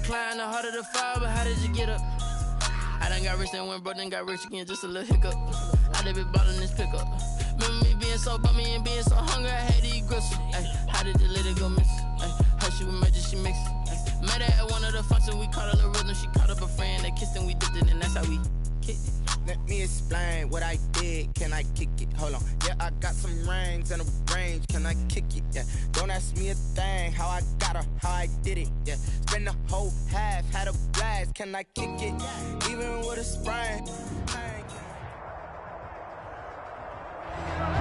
climb, the harder the fall, but how did you get up? I done got rich and went broke, then got rich again, just a little hiccup. I done been ballin' this pickup. Remember me being so bummy and being so hungry, I had to eat gristle. Ay, how did the lady go miss? Ay, how she was magic, she mixed. Met her at one of the functions, we caught a little rhythm. She caught up a friend, they kissed and we dipped it, and that's how we kicked it. Let me explain what I did. Can I kick it? Hold on. Yeah, I got some rings and a range. Can I kick it? Yeah. Don't ask me a thing. How I got her, how I did it. Yeah. Spend the whole half, had a blast. Can I kick it? Even with a sprain.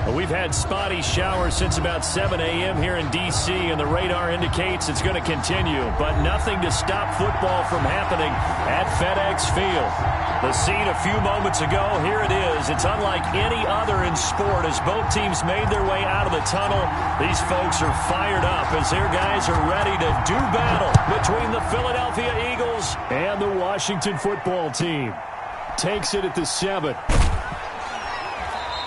Well, we've had spotty showers since about 7 a.m. here in D.C., and the radar indicates it's going to continue, but nothing to stop football from happening at FedEx Field. The scene a few moments ago, here it is. It's unlike any other in sport as both teams made their way out of the tunnel. These folks are fired up as their guys are ready to do battle between the Philadelphia Eagles and the Washington football team. Takes it at the 7.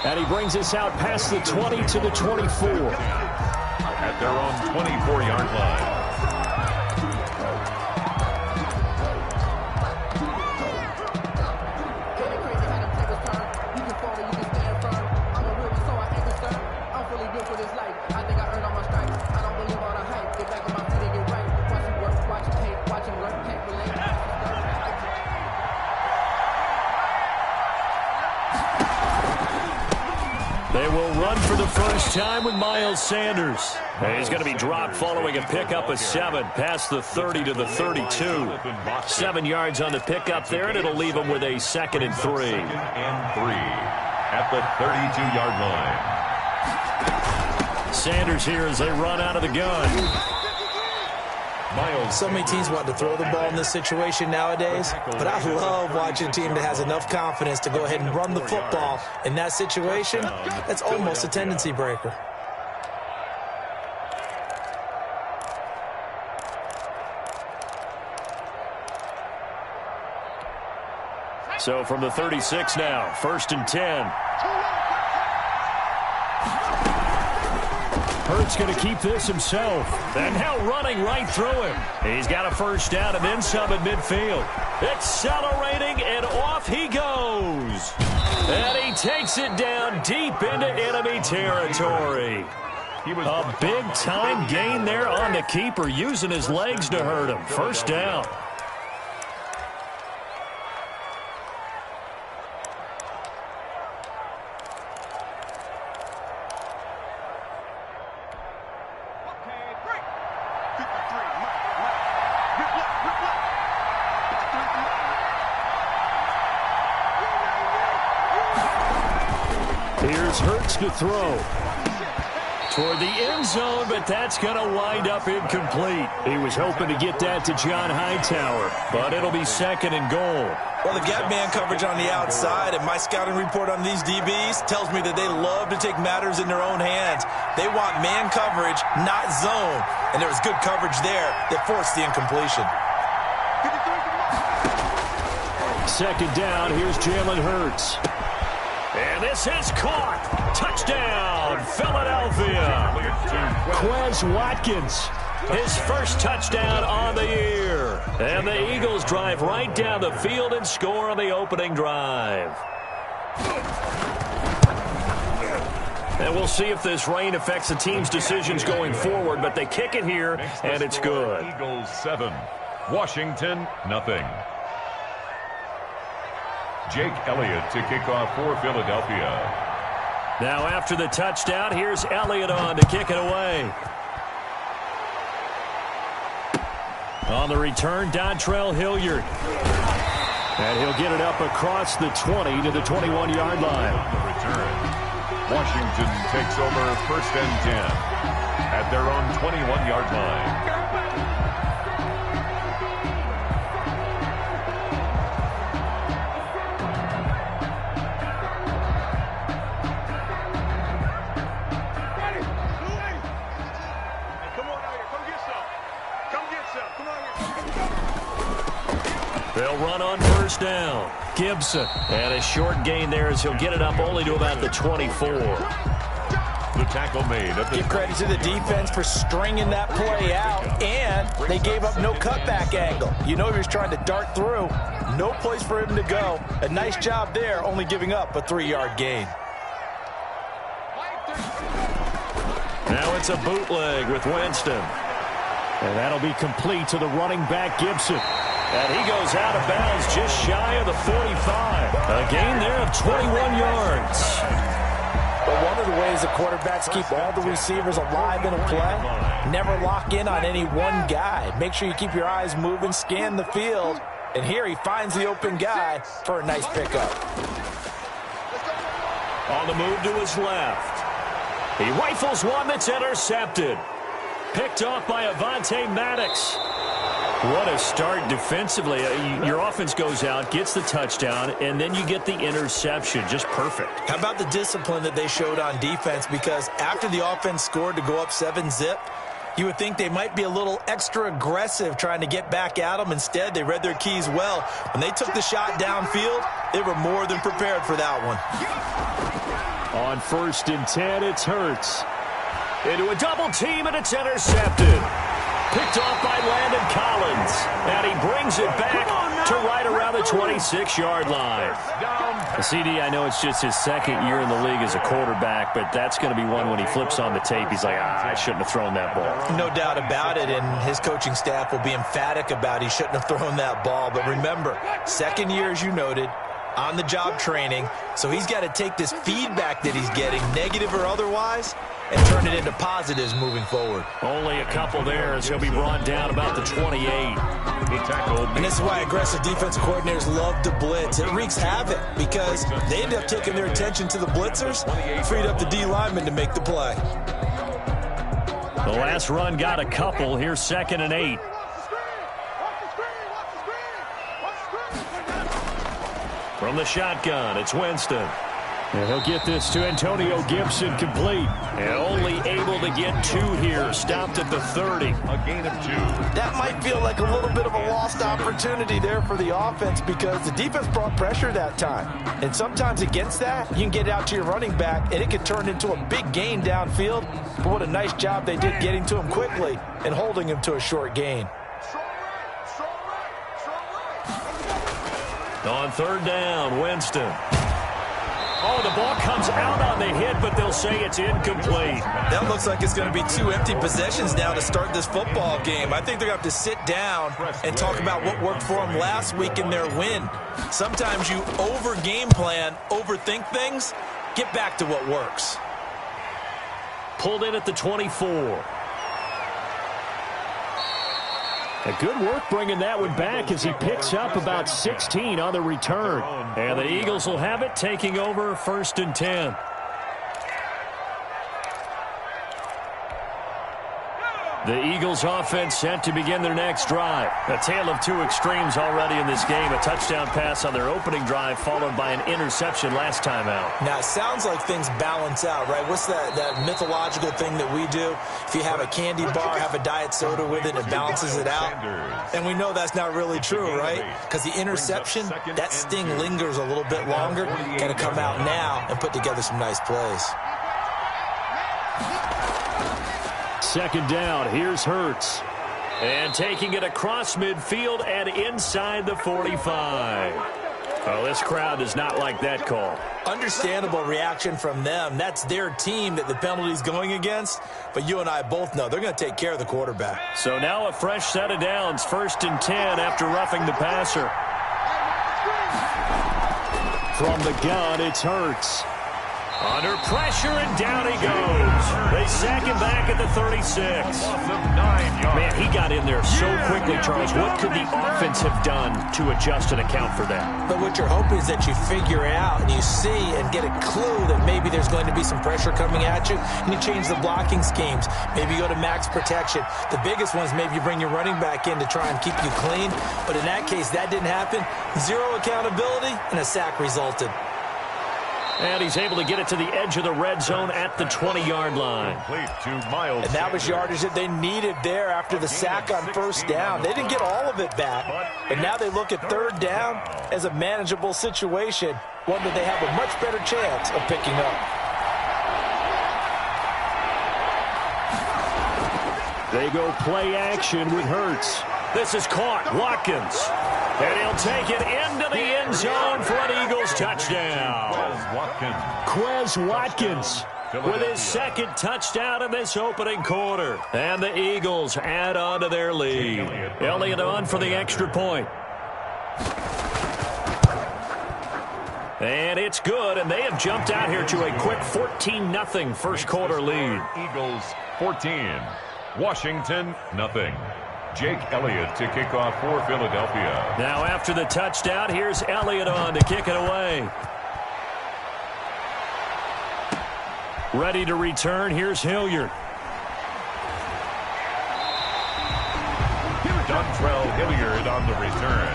And he brings us out past the 20 to the 24. At their own 24-yard line. They will run for the first time with Miles Sanders. He's going to be dropped following a pickup of 7 past the 30 to the 32. 7 yards on the pickup there, and it'll leave him with a 2nd and 3. 2nd and 3 at the 32-yard line. Sanders here as they run out of the gun. So many teams want to throw the ball in this situation nowadays, but I love watching a team that has enough confidence to go ahead and run the football. In that situation, that's almost a tendency breaker. So from the 36 now, 1st and 10. Hurts going to keep this himself. And now running right through him. He's got a first down and then some at midfield. Accelerating, and off he goes. And he takes it down deep into enemy territory. A big-time gain there on the keeper, using his legs to hurt him. First down. Here's Hurts to throw toward the end zone, but that's going to wind up incomplete. He was hoping to get that to John Hightower, but it'll be 2nd and goal. Well, the gap man coverage on the outside, and my scouting report on these DBs tells me that they love to take matters in their own hands. They want man coverage, not zone, and there was good coverage there that forced the incompletion. 2nd down, here's Jalen Hurts. And this is caught. Touchdown, Philadelphia. Quez Watkins, his first touchdown on the year. And the Eagles drive right down the field and score on the opening drive. And we'll see if this rain affects the team's decisions going forward, but they kick it here, and it's good. Eagles 7, Washington nothing. Jake Elliott to kick off for Philadelphia. Now after the touchdown, here's Elliott on to kick it away. On the return, Dontrell Hilliard. And he'll get it up across the 20 to the 21-yard line. On the return, Washington takes over 1st and 10 at their own 21-yard line. They'll run on 1st down. Gibson. And a short gain there as he'll get it up only to about the 24. The tackle made. Give credit to the defense for stringing that play out, and they gave up no cutback angle. You know he was trying to dart through. No place for him to go. A nice job there, only giving up a 3-yard gain. Now it's a bootleg with Winston. And that'll be complete to the running back, Gibson. And he goes out of bounds just shy of the 45. A gain there of 21 yards. But one of the ways the quarterbacks keep all the receivers alive in a play, never lock in on any one guy. Make sure you keep your eyes moving, scan the field. And here he finds the open guy for a nice pickup. On the move to his left. He rifles one that's intercepted. Picked off by Avonte Maddox. What a start defensively. Your offense goes out, gets the touchdown, and then you get the interception. Just perfect. How about the discipline that they showed on defense? Because after the offense scored to go up 7-zip, you would think they might be a little extra aggressive trying to get back at them. Instead, they read their keys well. When they took the shot downfield, they were more than prepared for that one. On 1st and 10, it's Hurts. Into a double team, and it's intercepted. Picked off by Landon Collins. And he brings it back to right around the 26-yard line. CD, I know it's just his 2nd year in the league as a quarterback, but that's going to be one when he flips on the tape. He's like, I shouldn't have thrown that ball. No doubt about it, and his coaching staff will be emphatic about he shouldn't have thrown that ball. But remember, 2nd year, as you noted, on-the-job training, so he's got to take this feedback that he's getting, negative or otherwise, and turn it into positives moving forward. Only a couple there as he'll be brought down about the 28. And this is why aggressive defensive coordinators love to blitz. It wreaks havoc because they end up taking their attention to the blitzers, freed up the D lineman to make the play. The last run got a couple. Here's 2nd and 8. From the shotgun, it's Winston. And he'll get this to Antonio Gibson complete. And only able to get 2 here. Stopped at the 30. A gain of 2. That might feel like a little bit of a lost opportunity there for the offense because the defense brought pressure that time. And sometimes against that, you can get out to your running back, and it could turn into a big gain downfield. But what a nice job they did getting to him quickly and holding him to a short gain. On 3rd down, Winston. Oh, the ball comes out on the hit, but they'll say it's incomplete. That looks like it's going to be 2 empty possessions now to start this football game. I think they're going to have to sit down and talk about what worked for them last week in their win. Sometimes you over-game plan, overthink things, get back to what works. Pulled in at the 24. A good work bringing that one back as he picks up about 16 on the return. And the Eagles will have it, taking over 1st and 10. The Eagles offense set to begin their next drive. A tale of 2 extremes already in this game. A touchdown pass on their opening drive followed by an interception last time out. Now, it sounds like things balance out, right? What's that mythological thing that we do? If you have a candy bar, have a diet soda with it, it balances it out. And we know that's not really true, right? Because the interception, that sting lingers a little bit longer. Got to come out now and put together some nice plays. 2nd down, here's Hurts. And taking it across midfield and inside the 45. Oh, this crowd does not like that call. Understandable reaction from them. That's their team that the penalty's going against. But you and I both know they're going to take care of the quarterback. So now a fresh set of downs, 1st and 10 after roughing the passer. From the gun, it's Hurts. Under pressure, and down he goes. They sack him back at the 36. Man, he got in there so quickly, Charles. What could the offense have done to adjust and account for that? But what you're hoping is that you figure it out and you see and get a clue that maybe there's going to be some pressure coming at you, and you change the blocking schemes. Maybe you go to max protection. The biggest one is maybe you bring your running back in to try and keep you clean. But in that case, that didn't happen. 0 accountability, and a sack resulted. And he's able to get it to the edge of the red zone at the 20-yard line. And that was yardage that they needed there after the sack on 1st down. They didn't get all of it back, but now they look at 3rd down as a manageable situation, one that they have a much better chance of picking up. They go play action with Hurts. This is caught. Watkins. And he'll take it into the end zone for an Eagles touchdown. Quez Watkins with his second touchdown in this opening quarter. And the Eagles add on to their lead. Elliott on for the extra point. And it's good, and they have jumped out here to a quick 14-0 first quarter lead. Eagles 14, Washington nothing. Jake Elliott to kick off for Philadelphia. Now after the touchdown, here's Elliott on to kick it away. Ready to return, here's Hilliard. Dontrell Hilliard on the return.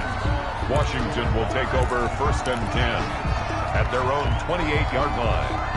Washington will take over 1st and 10 at their own 28-yard line.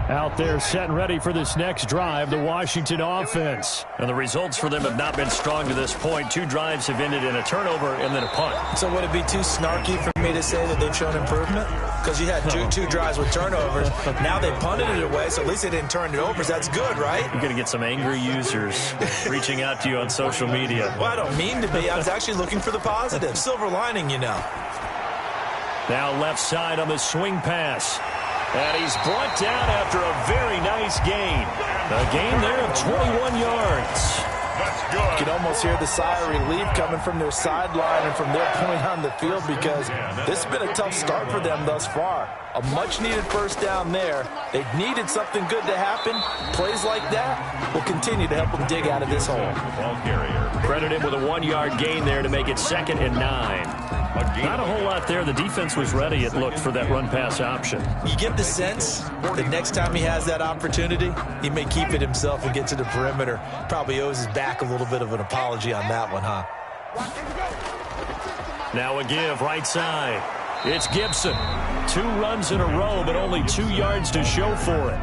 Out there set and ready for this next drive, the Washington offense. And the results for them have not been strong to this point. 2 drives have ended in a turnover and then a punt. So would it be too snarky for me to say that they've shown improvement? Because you had two drives with turnovers. Now they punted it away, so at least they didn't turn it over. So that's good, right? You're going to get some angry users reaching out to you on social media. Well, I don't mean to be. I was actually looking for the positive. Silver lining, you know. Now left side on the swing pass. And he's brought down after a very nice gain. A gain there of 21 yards. That's good. You can almost hear the sigh of relief coming from their sideline and from their point on the field, because this has been a tough start for them thus far. A much-needed first down there. They've needed something good to happen. Plays like that will continue to help them dig out of this hole. Ball carrier. Credit him with a 1-yard gain there to make it 2nd and 9. Not a whole lot there. The defense was ready, it looked, for that run-pass option. You get the sense that next time he has that opportunity, he may keep it himself and get to the perimeter. Probably owes his back a little bit of an apology on that one, huh? Now a give right side. It's Gibson. 2 runs in a row, but only 2 yards to show for it.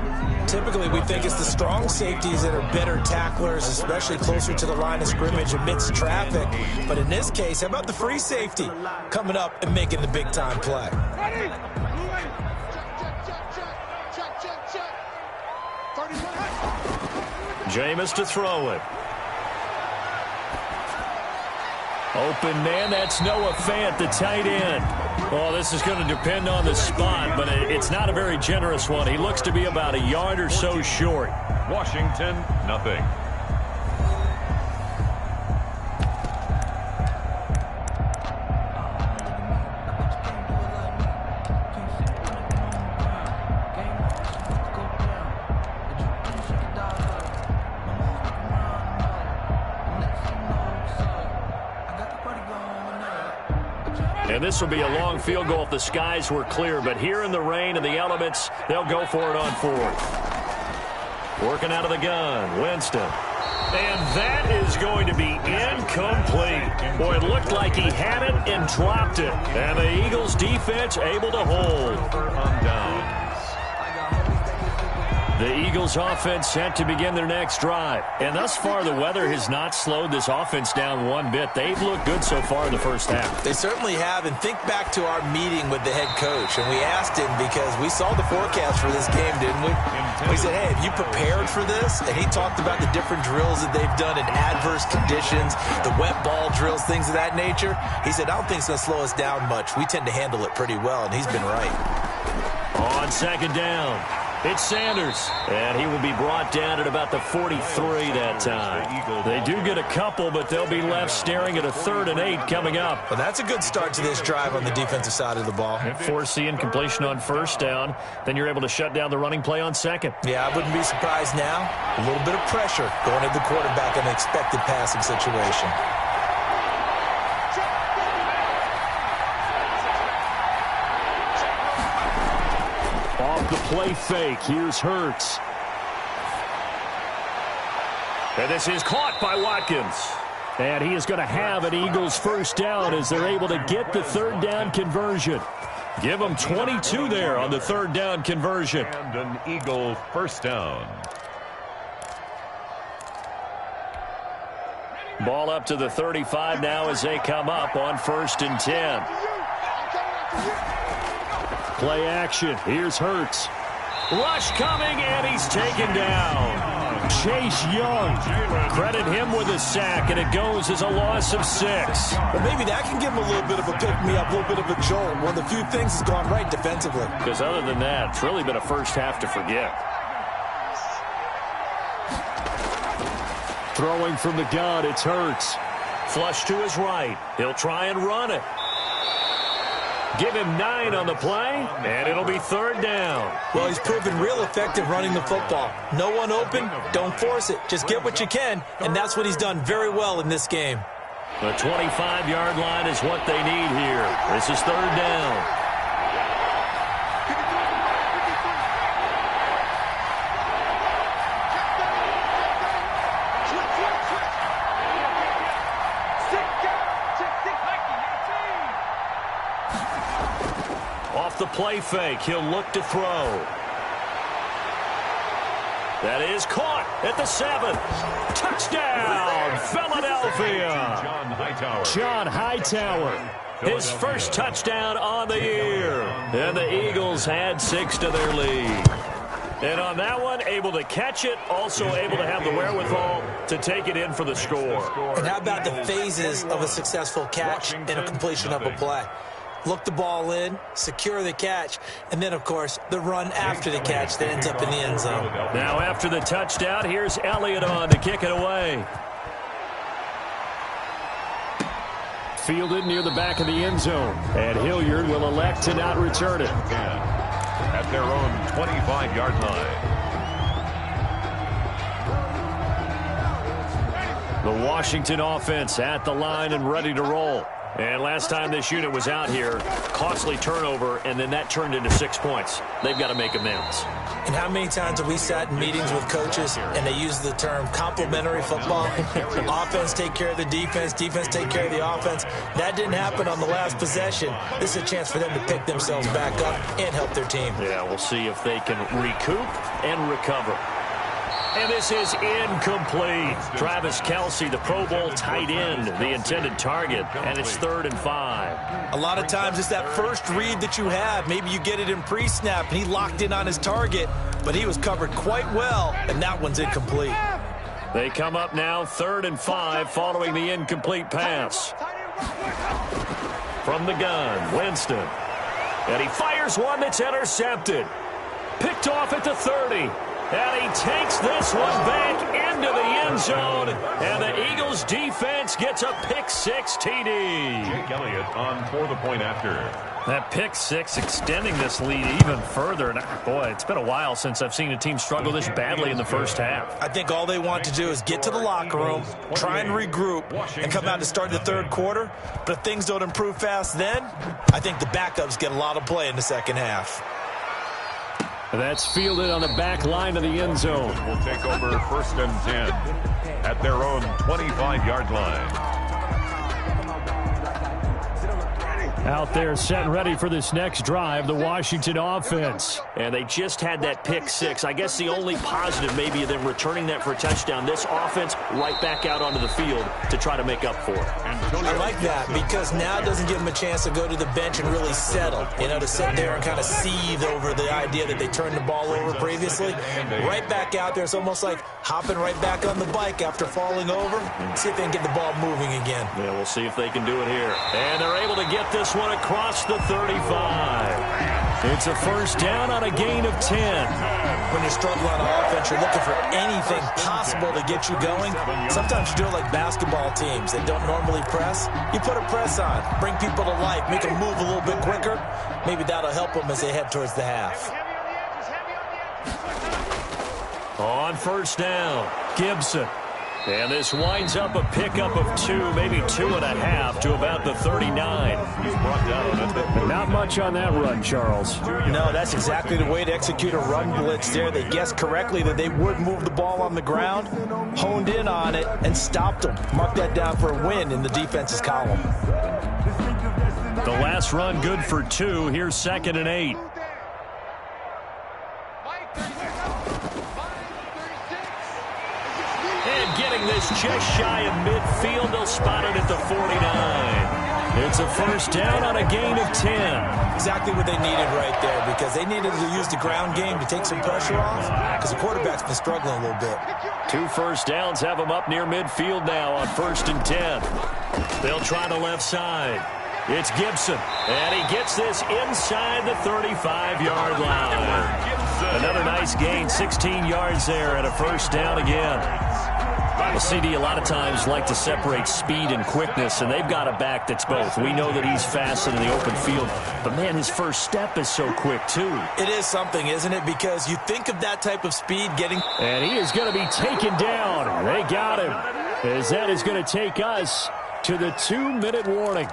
Typically, we think it's the strong safeties that are better tacklers, especially closer to the line of scrimmage amidst traffic. But in this case, how about the free safety coming up and making the big-time play? Jameis to throw it. Open man, that's Noah Fant, the tight end. Well, this is going to depend on the spot, but it's not a very generous one. He looks to be about a yard or so short. Washington nothing. And this will be a long field goal if the skies were clear. But here in the rain and the elements, they'll go for it on 4th. Working out of the gun, Winston. And that is going to be incomplete. Boy, it looked like he had it and dropped it. And the Eagles defense able to hold. On downs. The Eagles offense set to begin their next drive. And thus far, the weather has not slowed this offense down one bit. They've looked good so far in the first half. They certainly have. And think back to our meeting with the head coach. And we asked him, because we saw the forecast for this game, didn't we? We said, hey, have you prepared for this? And he talked about the different drills that they've done in adverse conditions, the wet ball drills, things of that nature. He said, I don't think it's going to slow us down much. We tend to handle it pretty well, and he's been right. On 2nd down, it's Sanders, and he will be brought down at about the 43 that time. They do get a couple, but they'll be left staring at a 3rd and 8 coming up. Well, that's a good start to this drive on the defensive side of the ball. Force the incompletion on 1st down, then you're able to shut down the running play on 2nd. Yeah, I wouldn't be surprised now. A little bit of pressure going at the quarterback in an expected passing situation. Off the play fake, here's Hurts. And this is caught by Watkins. And he is going to have an Eagles 1st down as they're able to get the 3rd down conversion. Give them 22 there on the 3rd down conversion. And an Eagle 1st down. Ball up to the 35 now as they come up on 1st and 10. Play action. Here's Hurts. Rush coming, and he's taken down. Chase Young. Credit him with a sack, and it goes as a loss of 6. But maybe that can give him a little bit of a pick-me-up, a little bit of a jolt. One of the few things that's gone right defensively. Because other than that, it's really been a first half to forget. Throwing from the gun, it's Hurts. Flush to his right. He'll try and run it. Give him 9 on the play, and it'll be 3rd down. Well, he's proven real effective running the football. No one open, don't force it. Just get what you can, and that's what he's done very well in this game. The 25-yard line is what they need here. This is 3rd down. The play fake. He'll look to throw. That is caught at the 7. Touchdown, Philadelphia. John Hightower. His first touchdown on the year. And the Eagles had 6 to their lead. And on that one, able to catch it, also able to have the wherewithal to take it in for the score. And how about the phases of a successful catch and a completion of a play? Look the ball in, secure the catch, and then, of course, the run after the catch that ends up in the end zone. Now, after the touchdown, here's Elliott on to kick it away. Fielded near the back of the end zone, and Hilliard will elect to not return it. At their own 25-yard line. The Washington offense at the line and ready to roll. And last time this unit was out here, costly turnover, and then that turned into 6 points. They've got to make amends. And how many times have we sat in meetings with coaches and they use the term complementary football? Offense take care of the defense, defense take care of the offense. That didn't happen on the last possession. This is a chance for them to pick themselves back up and help their team. Yeah, we'll see if they can recoup and recover. And this is incomplete. Travis Kelce, the Pro Bowl tight end, the intended target, and it's 3rd and 5. A lot of times it's that first read that you have. Maybe you get it in pre-snap, and he locked in on his target, but he was covered quite well, and that one's incomplete. They come up now 3rd and 5 following the incomplete pass. From the gun, Winston. And he fires one that's intercepted. Picked off at the 30. And he takes this one back into the end zone. And the Eagles defense gets a pick-6 TD. Jake Elliott on for the point after. That pick-6 extending this lead even further. And boy, it's been a while since I've seen a team struggle this badly in the first half. I think all they want to do is get to the locker room, try and regroup, and come out to start the 3rd quarter. But if things don't improve fast then, I think the backups get a lot of play in the second half. That's fielded on the back line of the end zone. Will take over 1st and 10 at their own 25-yard line. Out there set and ready for this next drive, the Washington offense. And they just had that pick-6. I guess the only positive maybe of them returning that for a touchdown. This offense right back out onto the field to try to make up for it. I like that because now it doesn't give them a chance to go to the bench and really settle. You know, to sit there and kind of seethe over the idea that they turned the ball over previously. Right back out there. It's almost like hopping right back on the bike after falling over. See if they can get the ball moving again. Yeah, we'll see if they can do it here. And they're able to get this one across the 35. It's a 1st down on a gain of 10. When you're struggling on offense, you're looking for anything possible to get you going. Sometimes you do it like basketball teams that don't normally press. You put a press on, bring people to life, make them move a little bit quicker. Maybe that'll help them as they head towards the half. On 1st down, Gibson. And this winds up a pickup of 2, maybe 2.5 to about the 39. He's brought down. Not much on that run, Charles. No, that's exactly the way to execute a run blitz there. They guessed correctly that they would move the ball on the ground, honed in on it, and stopped them. Mark that down for a win in the defense's column. The last run good for 2. Here's 2nd and 8. Getting this just shy of midfield. They'll spot it at the 49. It's a first down on a gain of 10. Exactly what they needed right there, because they needed to use the ground game to take some pressure off, because the quarterback's been struggling a little bit. 2 first downs have them up near midfield now on 1st and 10. They'll try the left side. It's Gibson, and he gets this inside the 35-yard line. Another nice gain, 16 yards there, and a first down again. Well, CD, a lot of times like to separate speed and quickness, and they've got a back that's both. We know that he's fast in the open field, but, man, his first step is so quick, too. It is something, isn't it? Because you think of that type of speed getting... And he is going to be taken down. They got him, as that is going to take us to the 2-minute warning.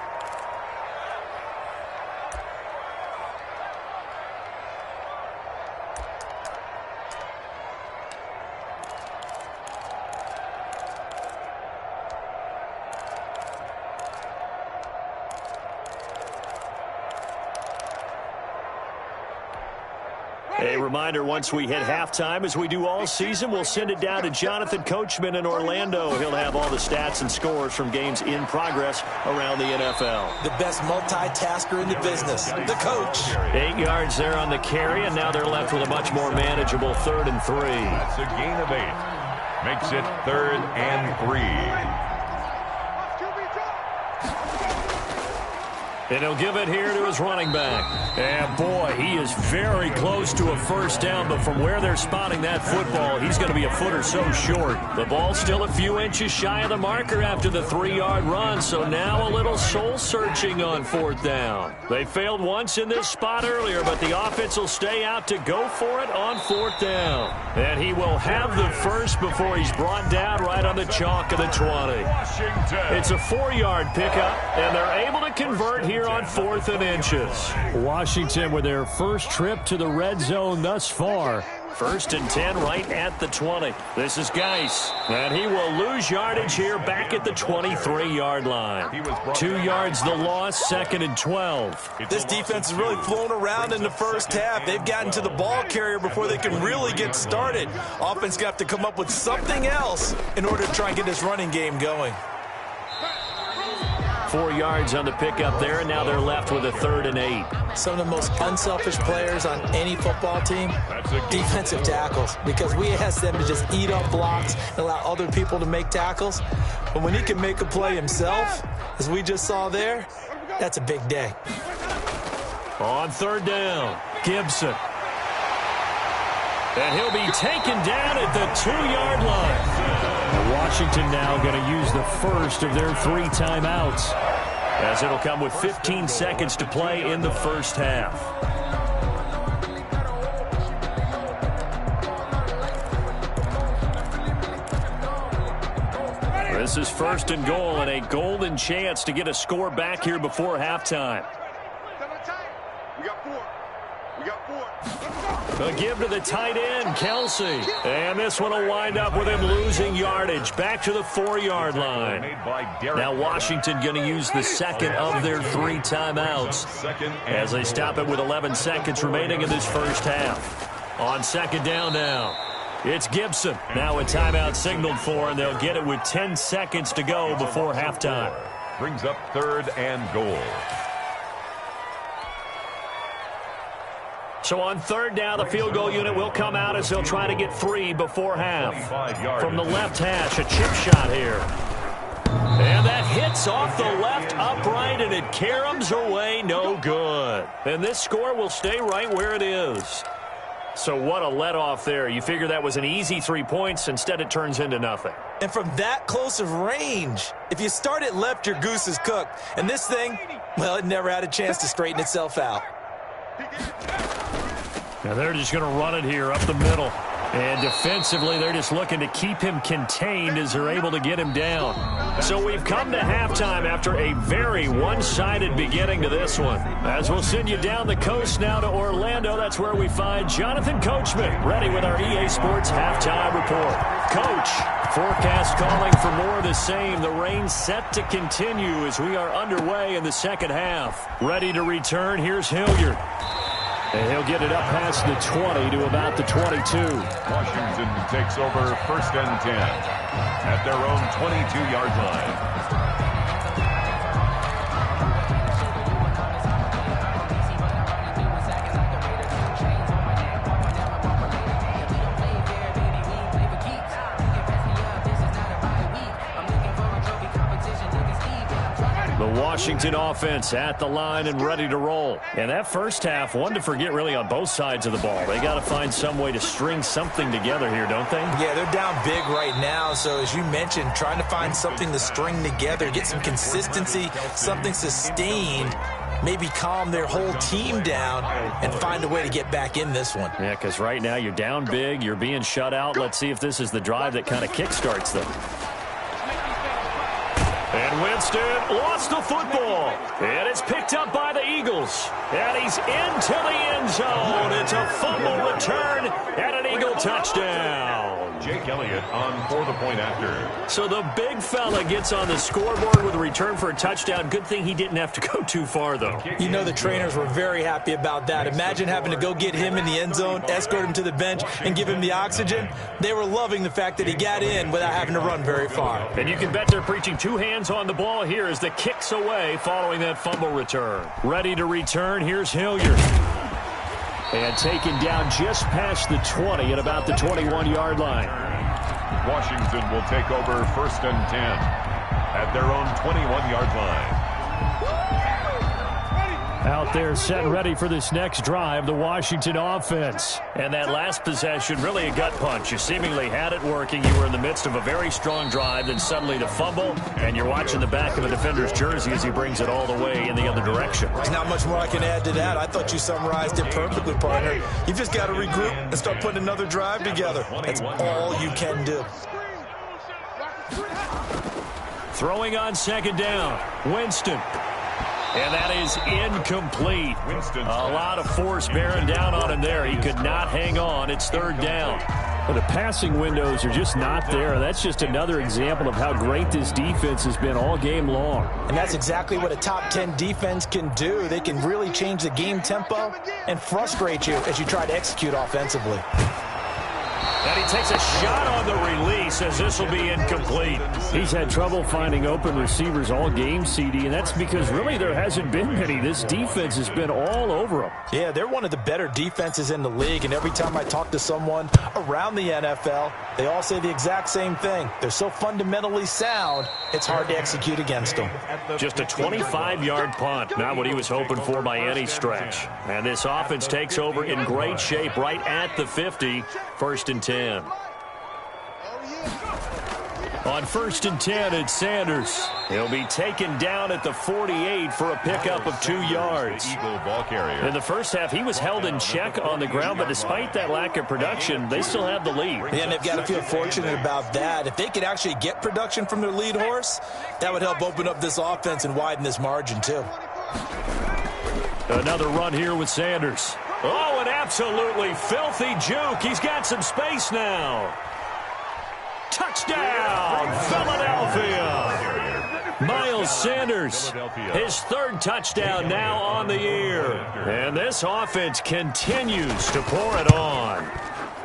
A reminder, once we hit halftime, as we do all season, we'll send it down to Jonathan Coachman in Orlando. He'll have all the stats and scores from games in progress around the NFL. The best multitasker in the business, the coach. 8 yards there on the carry, and now they're left with a much more manageable 3rd and 3. That's a gain of 8. Makes it 3rd and 3. And he'll give it here to his running back. And, boy, he is very close to a first down, but from where they're spotting that football, he's going to be a foot or so short. The ball's still a few inches shy of the marker after the 3-yard run, so now a little soul-searching on 4th down. They failed once in this spot earlier, but the offense will stay out to go for it on 4th down. And he will have the first before he's brought down right on the chalk of the 20. It's a 4-yard pickup, and they're able to convert here on 4th and inches. Washington with their first trip to the red zone thus far. 1st and 10 right at the 20. This is Geis, and he will lose yardage here back at the 23-yard line. 2 yards the loss, 2nd and 12. This defense has really flown around in the first half. They've gotten to the ball carrier before they can really get started. Offense got to come up with something else in order to try and get this running game going. 4 yards on the pickup there, and now they're left with a 3rd and 8. Some of the most unselfish players on any football team, defensive tackles, because we ask them to just eat up blocks and allow other people to make tackles. But when he can make a play himself, as we just saw there, that's a big day. On 3rd down, Gibson. And he'll be taken down at the 2-yard line. Washington now going to use the first of their 3 timeouts, as it'll come with 15 seconds to play in the first half. This is 1st and goal, and a golden chance to get a score back here before halftime. A give to the tight end, Kelsey. And this one will wind up with him losing yardage back to the 4-yard line. Now Washington going to use the 2nd of their 3 timeouts as they stop it with 11 seconds remaining in this first half. On 2nd down now, it's Gibson. Now a timeout signaled for, and they'll get it with 10 seconds to go before halftime. Brings up 3rd and goal. So on 3rd down, the field goal unit will come out as they'll try to get 3 before half. From the left hash, a chip shot here. And that hits off the left upright, and it caroms away, no good. And this score will stay right where it is. So what a let-off there. You figure that was an easy 3 points. Instead, it turns into nothing. And from that close of range, if you start it left, your goose is cooked. And this thing, well, it never had a chance to straighten itself out. Now they're just going to run it here up the middle. And defensively, they're just looking to keep him contained as they're able to get him down. So we've come to halftime after a very one-sided beginning to this one. As we'll send you down the coast now to Orlando, that's where we find Jonathan Coachman, ready with our EA Sports Halftime Report. Coach, forecast calling for more of the same. The rain set to continue as we are underway in the second half. Ready to return, here's Hilliard. And he'll get it up past the 20 to about the 22. Washington takes over 1st and 10 at their own 22-yard line. Washington offense at the line and ready to roll. And that first half, one to forget really on both sides of the ball. They got to find some way to string something together here, don't they? Yeah, they're down big right now. So as you mentioned, trying to find something to string together, get some consistency, something sustained, maybe calm their whole team down and find a way to get back in this one. Yeah, because right now you're down big, you're being shut out. Let's see if this is the drive that kind of kickstarts them. And Winston lost the football. And it's picked up by the Eagles. And he's into the end zone. It's a fumble return and an Eagle touchdown. Jake Elliott on for the point after. So the big fella gets on the scoreboard with a return for a touchdown. Good thing he didn't have to go too far, though. You know the trainers were very happy about that. Imagine having to go get him in the end zone, escort him to the bench, and give him the oxygen. They were loving the fact that he got in without having to run very far. And you can bet they're preaching two hands on the ball here as the kick's away following that fumble return. Ready to return, here's Hilliard. And taken down just past the 20 at about the 21-yard line. Washington will take over 1st and 10 at their own 21-yard line. Out there set and ready for this next drive, the Washington offense. And that last possession, really a gut punch. You seemingly had it working. You were in the midst of a very strong drive, then suddenly the fumble, and you're watching the back of a defender's jersey as he brings it all the way in the other direction. There's not much more I can add to that. I thought you summarized it perfectly, partner. You've just got to regroup and start putting another drive together. That's all you can do. Throwing on second down, Winston. And that is incomplete. A lot of force bearing down on him there. He could not hang on. It's 3rd down. Well, the passing windows are just not there. That's just another example of how great this defense has been all game long. And that's exactly what a top 10 defense can do. They can really change the game tempo and frustrate you as you try to execute offensively. And he takes a shot on the release as this will be incomplete. He's had trouble finding open receivers all game, CD, and that's because really there hasn't been many. This defense has been all over them. Yeah, they're one of the better defenses in the league, and every time I talk to someone around the NFL, they all say the exact same thing. They're so fundamentally sound, it's hard to execute against them. Just a 25-yard punt, not what he was hoping for by any stretch. And this offense takes over in great shape right at the 50, 1st and 10. On 1st and 10, it's Sanders. He'll be taken down at the 48 for a pickup of 2 yards. Eagle ball carrier. In the first half, he was held in check on the ground, but despite that lack of production, they still have the lead. Yeah, and they've got to feel fortunate about that. If they could actually get production from their lead horse, that would help open up this offense and widen this margin, too. Another run here with Sanders. Oh, an absolutely filthy juke. He's got some space now. Touchdown, Philadelphia. Miles Sanders, his 3rd touchdown now on the year. And this offense continues to pour it on.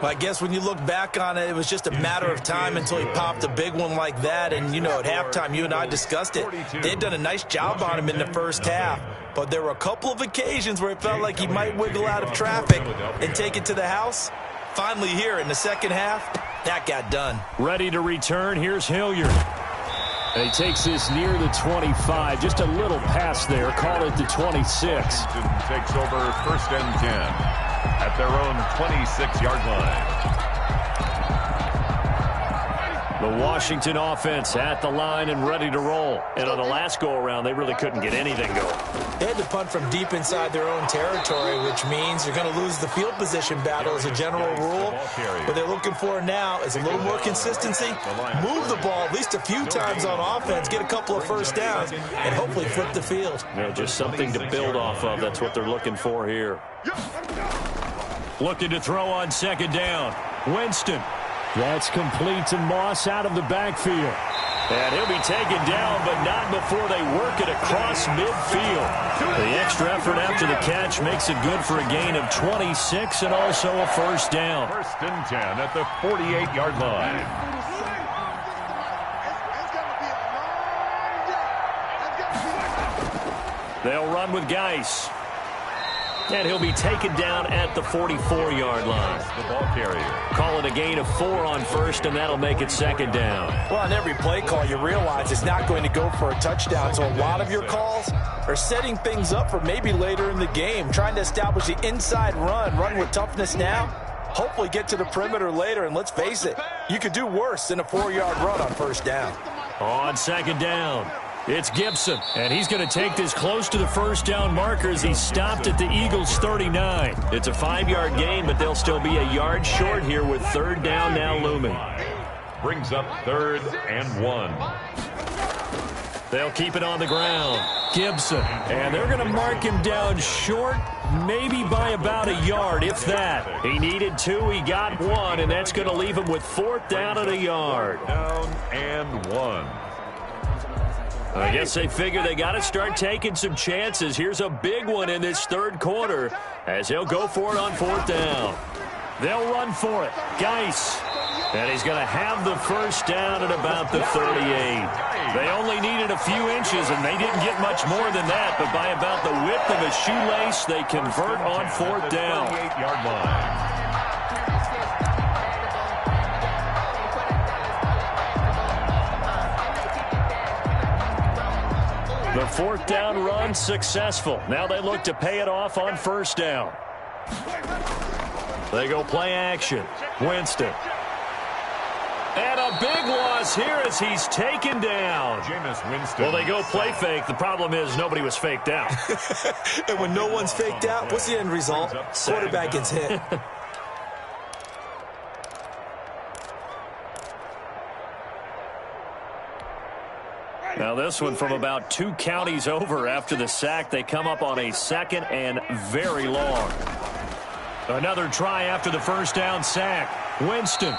Well, I guess when you look back on it, it was just a matter of time until he popped a big one like that. And, you know, at halftime, you and I discussed it. They had done a nice job on him in the first half. But there were a couple of occasions where it felt like he might wiggle out of traffic and take it to the house. Finally here in the second half, that got done. Ready to return, here's Hilliard. And he takes this near the 25. Just a little pass there. Call it the 26. Washington takes over 1st and 10 at their own 26-yard line. The Washington offense at the line and ready to roll. And on the last go-around, they really couldn't get anything going. They had to punt from deep inside their own territory, which means you're going to lose the field position battle as a general rule. What they're looking for now is a little more consistency, move the ball at least a few times on offense, get a couple of first downs, and hopefully flip the field. You know, just something to build off of. That's what they're looking for here. Looking to throw on second down. Winston. That's complete to Moss out of the backfield. And he'll be taken down, but not before they work it across midfield. The extra effort after the catch makes it good for a gain of 26 and also a first down. 1st and 10 at the 48-yard line. They'll run with Geis. And he'll be taken down at the 44-yard line. The ball carrier. Calling a gain of 4 on first, and that'll make it second down. Well, on every play call, you realize it's not going to go for a touchdown. So a lot of your calls are setting things up for maybe later in the game, trying to establish the inside run with toughness now, hopefully get to the perimeter later. And let's face it, you could do worse than a 4-yard run on first down. On second down, it's Gibson, and he's going to take this close to the first down markers. He's stopped at the Eagles' 39. It's a 5-yard gain, but they'll still be a yard short here with third down now looming. Brings up 3rd and 1. They'll keep it on the ground. Gibson, and they're going to mark him down short, maybe by about a yard, if that. He needed 2, he got 1, and that's going to leave him with 4th down and a yard. Down and 1. I guess they figure they got to start taking some chances. Here's a big one in this third quarter as he'll go for it on 4th down. They'll run for it. Geis. And he's going to have the first down at about the 38. They only needed a few inches, and they didn't get much more than that. But by about the width of a shoelace, they convert on 4th down. 38-yard line. The 4th down run successful. Now they look to pay it off on first down. They go play action. Winston. And a big loss here as he's taken down. Jameis Winston. Well, they go play fake. The problem is nobody was faked out. And when no one's faked out, what's the end result? Quarterback gets hit. Now this one from about 2 counties over after the sack. They come up on a 2nd and very long. Another try after the first down sack. Winston.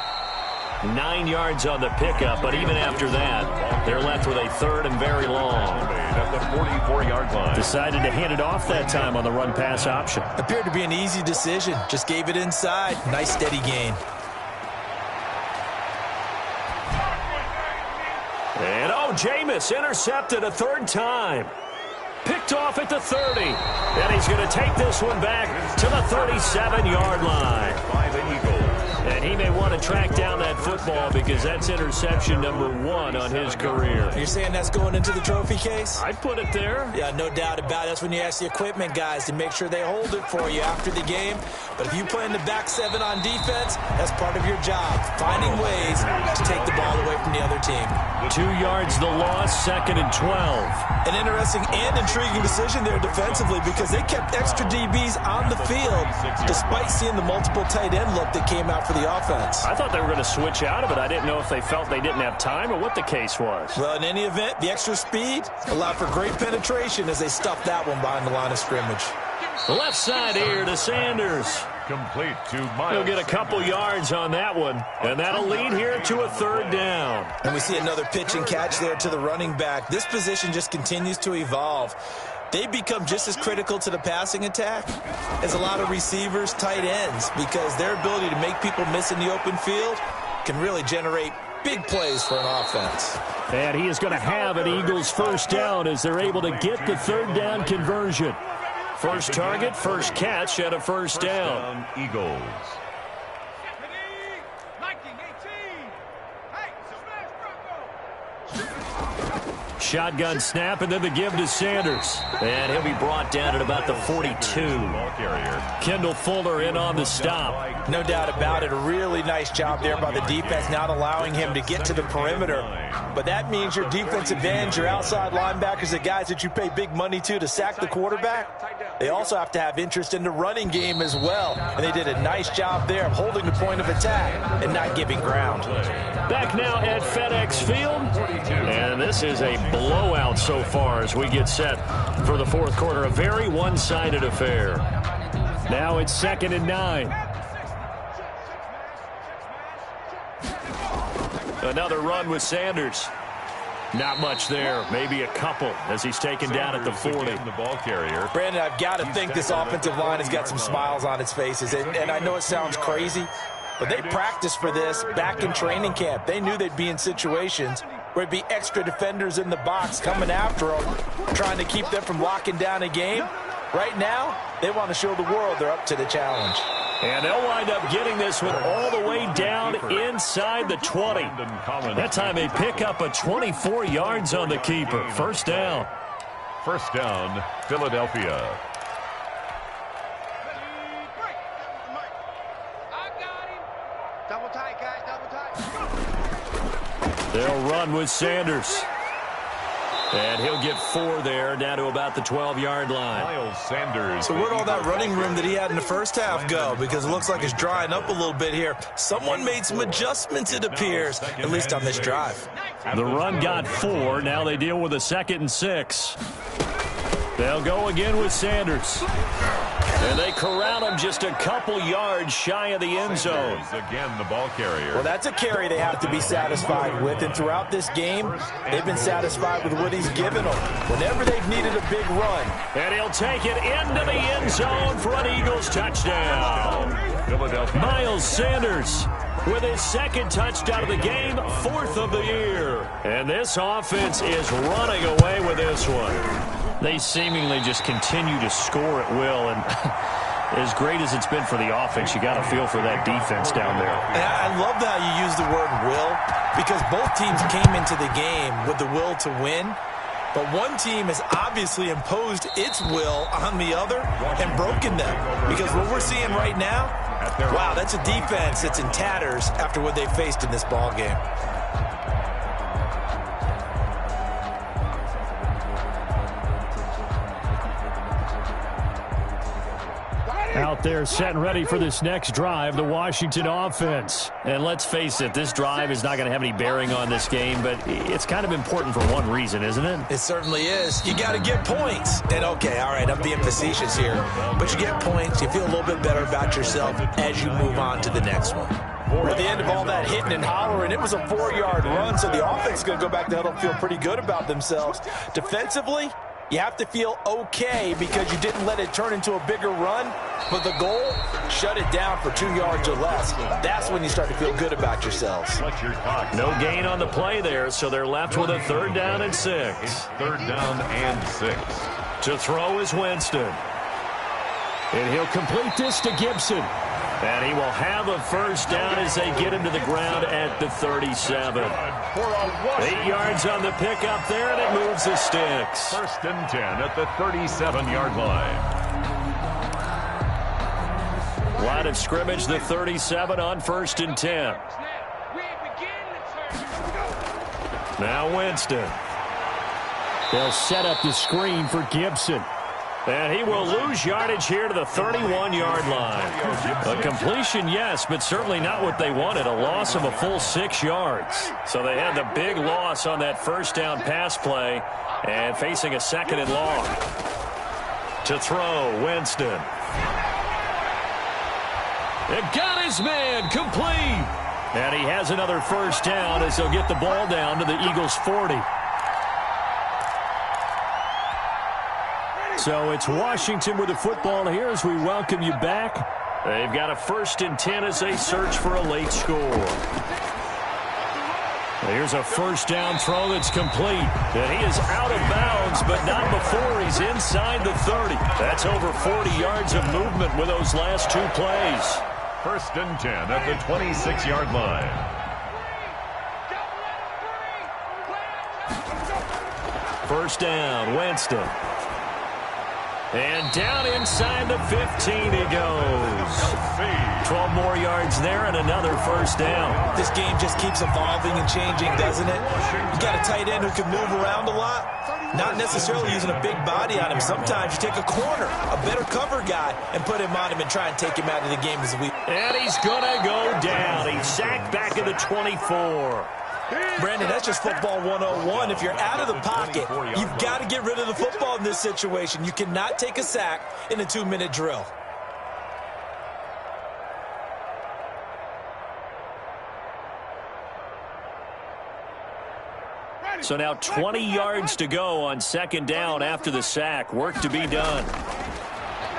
9 yards on the pickup, but even after that, they're left with a 3rd and very long. At the 44-yard line. Decided to hand it off that time on the run-pass option. Appeared to be an easy decision. Just gave it inside. Nice steady gain. And Jameis intercepted a 3rd time. Picked off at the 30. And he's going to take this one back to the 37-yard line. By the Eagles. And he may want to track down that football because that's interception number 1 on his career. You're saying that's going into the trophy case? I'd put it there. Yeah, no doubt about it. That's when you ask the equipment guys to make sure they hold it for you after the game. But if you play in the back 7 on defense, that's part of your job, finding ways to take the ball away from the other team. 2 yards the loss, 2nd and 12. An interesting and intriguing decision there defensively because they kept extra DBs on the field despite seeing the multiple tight end look that came out for the offense. I thought they were going to switch out of it. I didn't know if they felt they didn't have time or what the case was. Well, in any event, the extra speed allowed for great penetration as they stuffed that one behind the line of scrimmage. Left side here to Sanders. Complete to Miles. He'll get a couple yards on that one, and that'll lead here to a 3rd down. And we see another pitch and catch there to the running back. This position just continues to evolve. They become just as critical to the passing attack as a lot of receivers, tight ends, because their ability to make people miss in the open field can really generate big plays for an offense. And he is going to have an Eagles first down as they're able to get the 3rd down conversion. First target, first catch, and a first down. Eagles. Shotgun snap, and then the give to Sanders. And he'll be brought down at about the 42. Kendall Fuller in on the stop. No doubt about it. A really nice job there by the defense, not allowing him to get to the perimeter. But that means your defense advantage, your outside linebackers, the guys that you pay big money to sack the quarterback, they also have to have interest in the running game as well. And they did a nice job there of holding the point of attack and not giving ground. Back now at FedEx Field. And this is a blowout so far as we get set for the 4th quarter. A very one-sided affair. Now it's 2nd and 9. Another run with Sanders. Not much there. Maybe a couple as he's taken down at the 40. The ball carrier. Brandon, I've got to think this offensive line has got some smiles on its faces. And I know it sounds crazy, but they practiced for this back in training camp. They knew they'd be in situations where it'd be extra defenders in the box coming after them, trying to keep them from locking down a game. Right now, they want to show the world they're up to the challenge. And they'll wind up getting this one all the way down inside the 20. That time they pick up a 24 yards on the keeper. First down. First down, Philadelphia. I got him. Double tight, guys, double tight. They'll run with Sanders. And he'll get 4 there, down to about the 12-yard line. Miles Sanders. So where'd all that running room that he had in the first half go? Because it looks like it's drying up a little bit here. Someone made some adjustments, it appears, at least on this drive. The run got 4. Now they deal with a 2nd and 6. They'll go again with Sanders. And they corral him just a couple yards shy of the end zone. Again, the ball carrier. Well, that's a carry they have to be satisfied with. And throughout this game, they've been satisfied with what he's given them. Whenever they've needed a big run. And he'll take it into the end zone for an Eagles touchdown. Philadelphia. Miles Sanders with his 2nd touchdown of the game, 4th of the year. And this offense is running away with this one. They seemingly just continue to score at will, and as great as it's been for the offense, you got to feel for that defense down there. And I love how you use the word will, because both teams came into the game with the will to win, but one team has obviously imposed its will on the other and broken them. Because what we're seeing right now, wow, that's a defense that's in tatters after what they faced in this ball game. Out there set and ready for this next drive, the Washington offense. And let's face it, this drive is not going to have any bearing on this game, but it's kind of important for one reason, isn't it? It certainly is. You got to get points. And okay, all right, I'm being facetious here, but you get points, you feel a little bit better about yourself as you move on to the next one. At the end of all that hitting and hollering, it was a 4-yard run, so the offense is going to go back to huddle and feel pretty good about themselves. Defensively, you have to feel okay because you didn't let it turn into a bigger run, but the goal, shut it down for 2 yards or less. That's when you start to feel good about yourselves. No gain on the play there, so they're left with a 3rd down and 6. 3rd down and 6. To throw is Winston. And he'll complete this to Gibson. And he will have a 1st down as they get him to the ground at the 37. 8 yards on the pickup there, and it moves the sticks. 1st and 10 at the 37-yard line. Line of scrimmage, the 37 on 1st and 10. Now Winston. They'll set up the screen for Gibson. And he will lose yardage here to the 31-yard line. A completion, yes, but certainly not what they wanted. A loss of a full 6 yards. So they had the big loss on that 1st down pass play and facing a 2nd and long. To throw, Winston. It got his man complete. And he has another 1st down as they'll get the ball down to the Eagles' 40. So it's Washington with the football here as we welcome you back. They've got a 1st and 10 as they search for a late score. Here's a 1st down throw that's complete. And he is out of bounds, but not before he's inside the 30. That's over 40 yards of movement with those last 2 plays. 1st and 10 at the 26-yard line. First down, Winston. And down inside the 15 he goes. 12 more yards there and another 1st down. This game just keeps evolving and changing, doesn't it? You got a tight end who can move around a lot. Not necessarily using a big body on him. Sometimes you take a corner, a better cover guy, and put him on him and try and take him out of the game as we. And he's going to go down. He's sacked back at the 24. Brandon, that's just football 101. If you're out of the pocket, you've got to get rid of the football in this situation. You cannot take a sack in a 2-minute drill. So now 20 yards to go on 2nd down after the sack. Work to be done.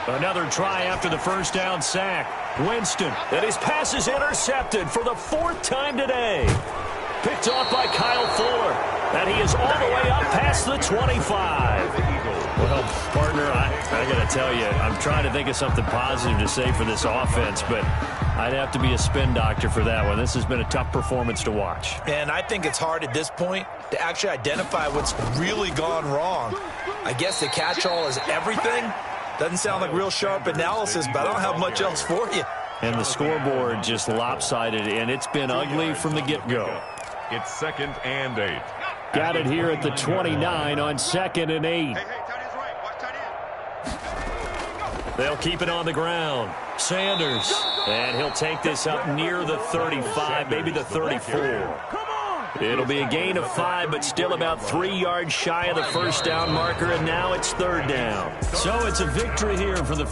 Another try after the 1st down sack. Winston, and his pass is intercepted for the 4th time today. Picked off by Kyle Fuller. And he is all the way up past the 25. Well, partner, I got to tell you, I'm trying to think of something positive to say for this offense, but I'd have to be a spin doctor for that one. This has been a tough performance to watch. And I think it's hard at this point to actually identify what's really gone wrong. I guess the catch-all is everything. Doesn't sound like real sharp analysis, but I don't have much else for you. And the scoreboard just lopsided, and it's been ugly from the get-go. It's 2nd and 8. Got it here at the 29 on 2nd and 8. They'll keep it on the ground. Sanders. And he'll take this up near the 35, maybe the 34. It'll be a gain of 5, but still about 3 yards shy of the first down marker, and now it's 3rd down. So it's a victory here for the